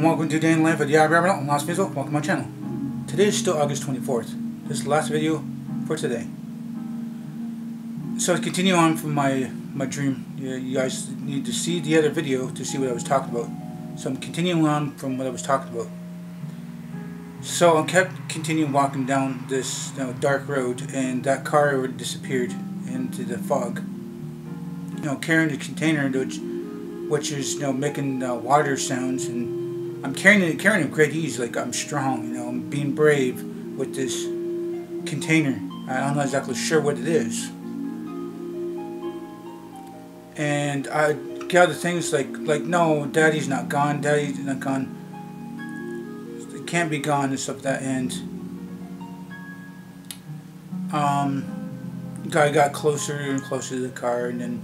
and welcome to Day in the Life of the Aboriginal LostPhoenixWolf. Welcome to my channel. Today is still August 24th. This is the last video for today. So to continue on from my dream, you guys need to see the other video to see what I was talking about. So I'm continuing on from what I was talking about. So I kept continuing walking down this dark road, and that car already disappeared into the fog. Carrying the container, which is making water sounds, and I'm carrying it with great ease, like I'm strong. I'm being brave with this container. I'm not exactly sure what it is, and I gather things like no, Daddy's not gone. Daddy's not gone. It can't be gone and stuff like that. And I got closer and closer to the car, and then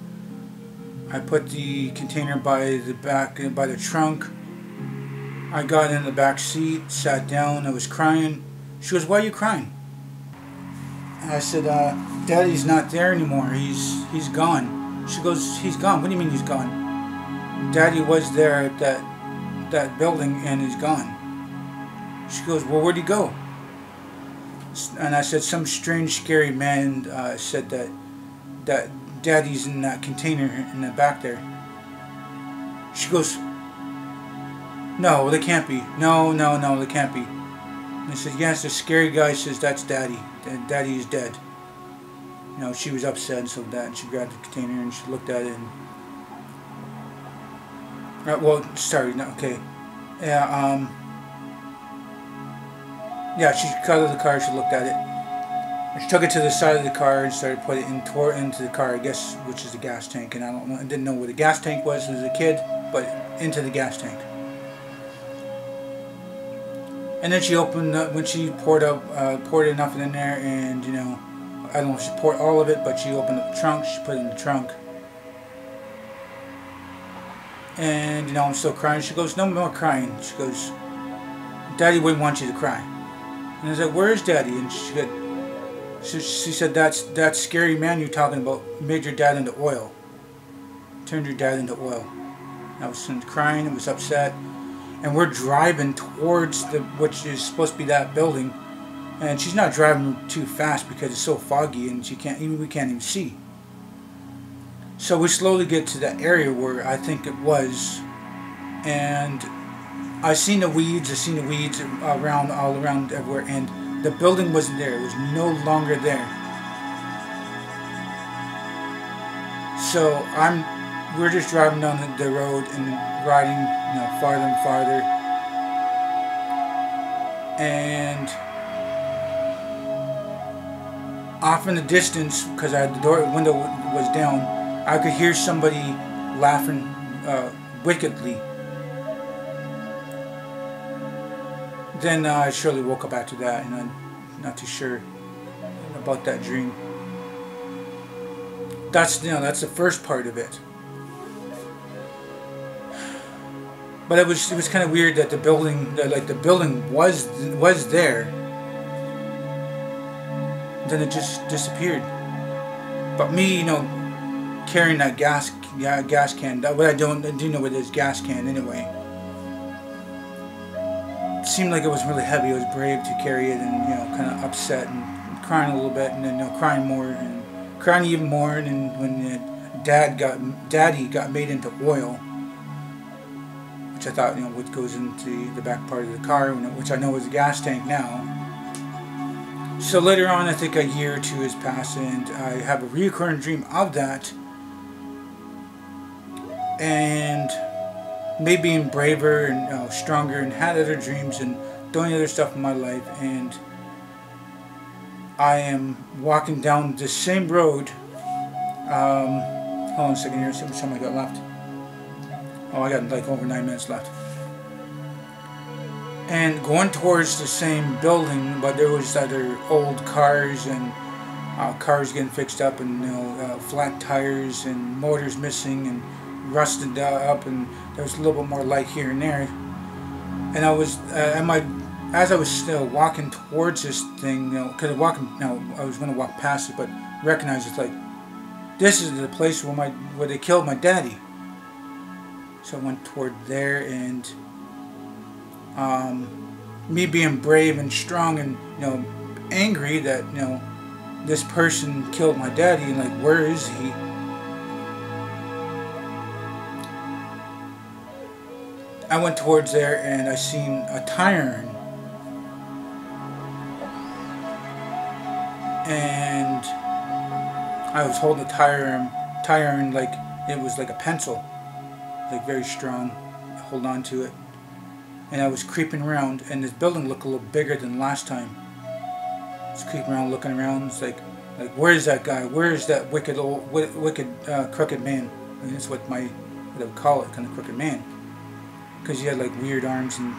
I put the container by the back, by the trunk. I got in the back seat, sat down. I was crying. She goes, "Why are you crying?" And I said, "Daddy's not there anymore. He's gone." She goes, "He's gone? What do you mean he's gone?" "Daddy was there at that building, and he's gone." She goes, "Well, where'd he go?" And I said, "Some strange, scary man said that Daddy's in that container in the back there." She goes, "No, they can't be. No, they can't be." And I said, "Yes, the scary guy says that's Daddy. Daddy is dead." She was upset and so that, and she grabbed the container and she looked at it and... okay. Yeah, she got out of the car, she looked at it. She took it to the side of the car and started putting it into the car, I guess, which is the gas tank. And I don't know, I didn't know what a gas tank was as a kid, but into the gas tank. And then she opened up, when she poured enough in there, and I don't know if she poured all of it, but she opened up the trunk, she put it in the trunk. And I'm still crying. She goes, "No more crying." She goes, "Daddy wouldn't want you to cry." And I said, "Where's Daddy?" And she said, that scary man you're talking about made your dad into oil. Turned your dad into oil. And I was crying, I was upset. And we're driving towards which is supposed to be that building. And she's not driving too fast because it's so foggy and we can't even see. So we slowly get to that area where I think it was. And I seen the weeds around, all around everywhere, and the building wasn't there. It was no longer there. So we're just driving down the road and riding, farther and farther. And off in the distance, because the window was down, I could hear somebody laughing wickedly. Then I surely woke up after that, and I'm not too sure about that dream. That's the first part of it. But it was kind of weird that the building, was there. Then it just disappeared. But me, carrying that gas can. I do know what it is, gas can anyway. Seemed like it was really heavy. I was brave to carry it, and kind of upset and crying a little bit, and then crying more and crying even more. And then when Daddy got made into oil, which I thought what goes into the back part of the car, which I know is a gas tank now. So later on, I think a year or two has passed, and I have a recurring dream of that, and me being braver and stronger, and had other dreams and doing other stuff in my life. And I am walking down the same road. Hold on a second here, see how much time I got left. Oh, I got like over 9 minutes left. And going towards the same building, but there was other old cars and cars getting fixed up, and flat tires and motors missing and rusted up, and there was a little bit more light here and there. And I was as I was still walking towards this thing, because I was going to walk past it, but recognized it's like, this is the place where they killed my daddy. So I went toward there, and Me being brave and strong and, you know, angry that, you know, this person killed my daddy, and like, where is he? I went towards there and I seen a tire iron, and I was holding the tire iron like it was like a pencil, like very strong, hold on to it. And I was creeping around, and this building looked a little bigger than last time. I was creeping around, looking around. It's like where's that guy? Where's that wicked crooked man? I mean, that's what I would call it, kind of crooked man, because he had like weird arms and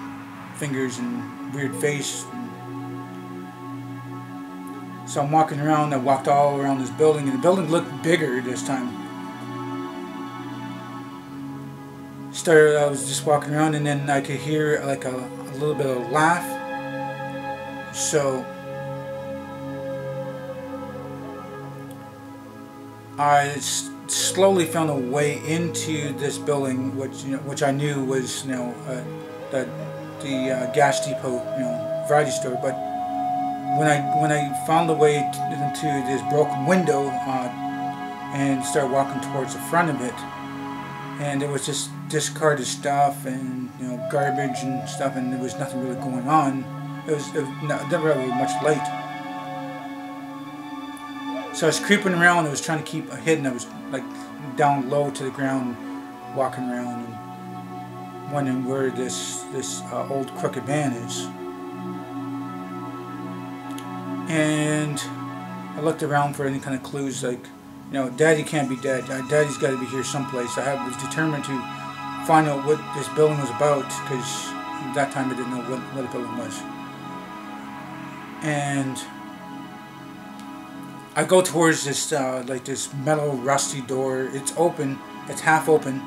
fingers and weird face. So I'm walking around. I walked all around this building, and the building looked bigger this time. I was just walking around, and then I could hear like a little bit of a laugh. So I slowly found a way into this building, which I knew was, you know, the gas depot, you know, variety store. But when I found a way into this broken window and started walking towards the front of it, and there was just discarded stuff and, you know, garbage and stuff, and there was nothing really going on. It was never really much light. So I was creeping around. I was trying to keep hidden. I was like down low to the ground, walking around and wondering where this old crooked man is. And I looked around for any kind of clues, like, you know, Daddy can't be dead. Daddy's got to be here someplace. I was determined to find out what this building was about, because at that time I didn't know what the building was. And I go towards this like this metal rusty door. It's open. It's half open.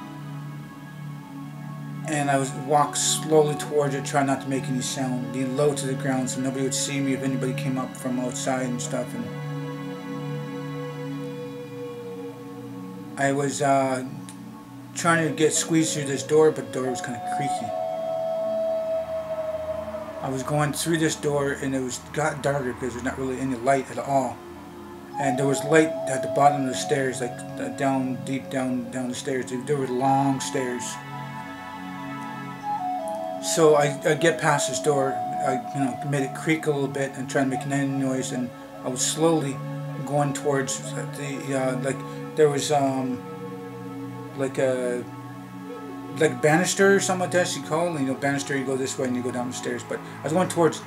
And I was walk slowly towards it, trying not to make any sound, be low to the ground so nobody would see me if anybody came up from outside and stuff. And I was trying to get squeezed through this door, but the door was kind of creaky. I was going through this door, and it got darker because there's not really any light at all. And there was light at the bottom of the stairs, like deep down the stairs. There were long stairs. So I get past this door. I made it creak a little bit and trying to make any noise, and I was slowly going towards the like there was like a banister or something like that you call it. You know, banister, you go this way and you go down the stairs. But I was going towards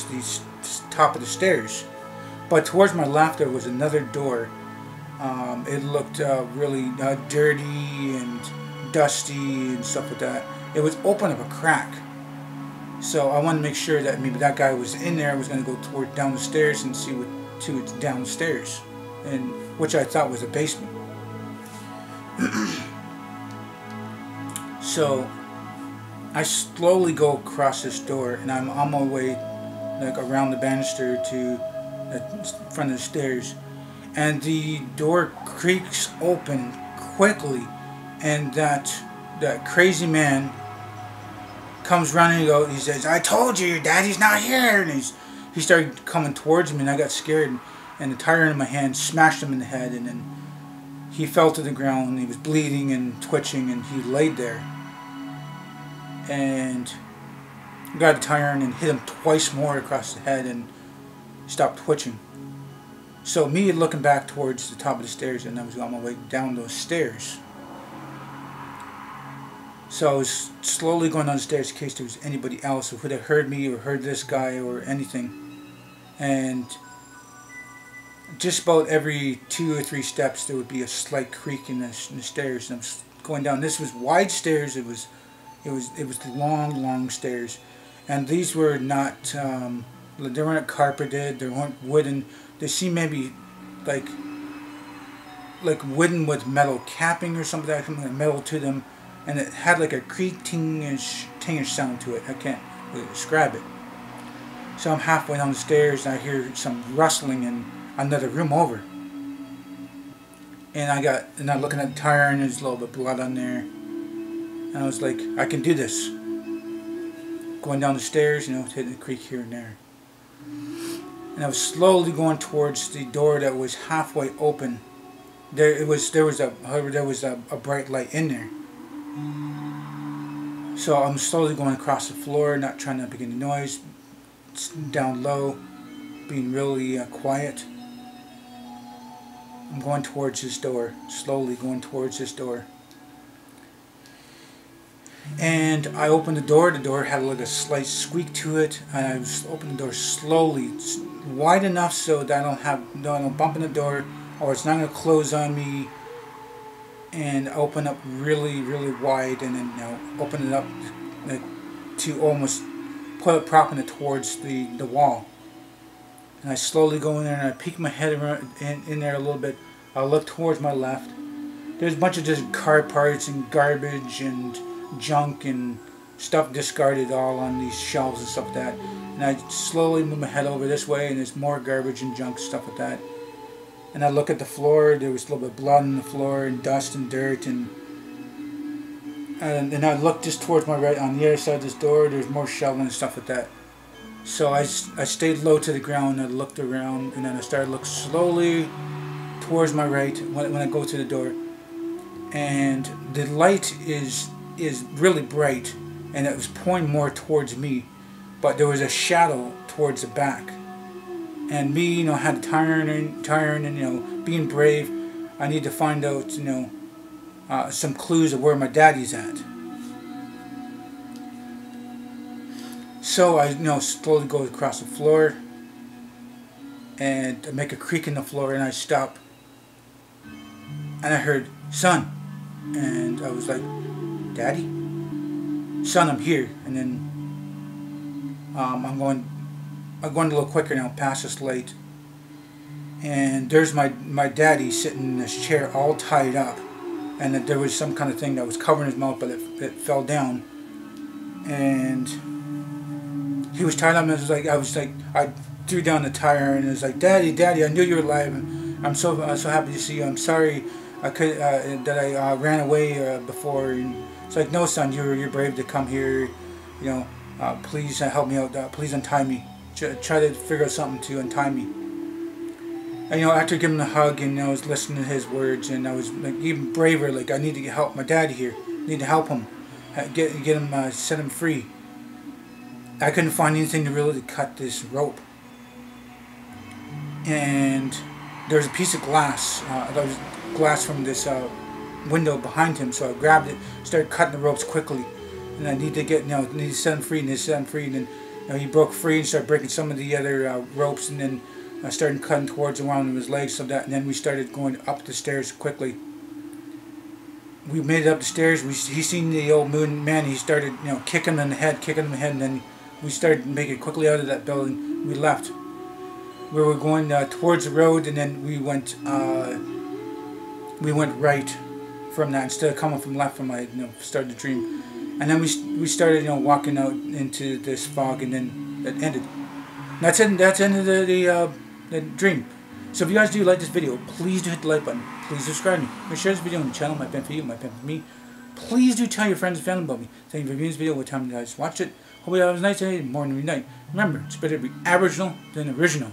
the top of the stairs. But towards my left there was another door. It looked really dirty and dusty and stuff like that. It was open up a crack. So I wanted to make sure that maybe that guy was in there. I was going to go down the stairs and see what's downstairs, and which I thought was a basement. So I slowly go across this door, and I'm on my way like around the banister to the front of the stairs, and the door creaks open quickly, and that crazy man comes running. He says, "I told you, your daddy's not here." And he started coming towards me, and I got scared, and the tire in my hand smashed him in the head, and then he fell to the ground, and he was bleeding and twitching, and he laid there. And I got the tire and hit him twice more across the head, and stopped twitching. So me looking back towards the top of the stairs, and I was on my way down those stairs. So I was slowly going down the stairs in case there was anybody else who could have heard me or heard this guy or anything. And just about every 2 or 3 steps there would be a slight creak in the stairs, and I was going down. This was wide stairs. It was long stairs, and these were not they weren't carpeted. They weren't wooden. They seemed maybe like wooden with metal capping or something like that, metal to them, and it had like a tingish sound to it. I can't really describe it. So I'm halfway down the stairs, and I hear some rustling in another room over. And I'm looking at the tire, and there's a little bit of blood on there. And I was like, I can do this. going down the stairs, you know, hitting the creak here and there. And I was slowly going towards the door that was halfway open. There was a bright light in there. So I'm slowly going across the floor, not trying to make any noise, down low, being really quiet. I'm going towards this door, slowly going towards this door. And I opened the door had like a slight squeak to it, and I opened the door slowly, wide enough so that I don't bump in the door, or it's not going to close on me, and open up really, really wide, and then, you know, open it up to almost propping it towards the wall. And I slowly go in there and I peek my head around in there a little bit. I look towards my left. There's a bunch of just car parts and garbage and junk and stuff discarded all on these shelves and stuff like that. And I slowly move my head over this way, and there's more garbage and junk, stuff like that. And I look at the floor. There was a little bit of blood on the floor and dust and dirt, and I look just towards my right on the other side of this door. There's more shoveling and stuff like that. So I stayed low to the ground. I looked around, and then I started to look slowly towards my right when I go to the door. And the light is really bright, and it was pointing more towards me, but there was a shadow towards the back. And me, you know, had to turn and, you know, being brave, I need to find out, you know, some clues of where my daddy's at. So I, you know, slowly go across the floor and I make a creak in the floor, and I stop, and I heard, "Son," and I was like, "Daddy?" "Son, I'm here." And then I'm going a little quicker now, past this light, and there's my daddy sitting in this chair all tied up, and that there was some kind of thing that was covering his mouth, but it fell down, and he was tied up, and I threw down the tire, and it was like, "Daddy, Daddy, I knew you were alive. I'm so happy to see you. I'm sorry that I ran away before." And it's like, "No, son, you're brave to come here. You know, please help me out. Please untie me. Try to figure out something to untie me." And, you know, after giving him a hug, and, you know, I was listening to his words, and I was like even braver. Like, I need to help my daddy here. I need to help him, get him, set him free. I couldn't find anything to really cut this rope, and there was a piece of glass. That was glass from this window behind him. So I grabbed it, started cutting the ropes quickly, and I need to get, you know, need to set him free, and set him free, and then, you know, he broke free and started breaking some of the other ropes, and then I started cutting towards around his legs, so that, and then we started going up the stairs quickly. We made it up the stairs. He seen the old moon man. He started, you know, kicking him in the head, and then we started making it quickly out of that building. We left. We were going towards the road, and then we went right from that instead of coming from left from I, you know, started to dream. And then we started, you know, walking out into this fog, and then that ended. And that's it. That's the end of the dream. So if you guys do like this video, please do hit the like button. Please subscribe to me. Please share this video on the channel. Might benefit you, might benefit me. Please do tell your friends and family about me. Thank you for viewing this video. What time you guys watched it. Hope you have a nice day, morning, or night. Remember, it's better to be Aboriginal than original.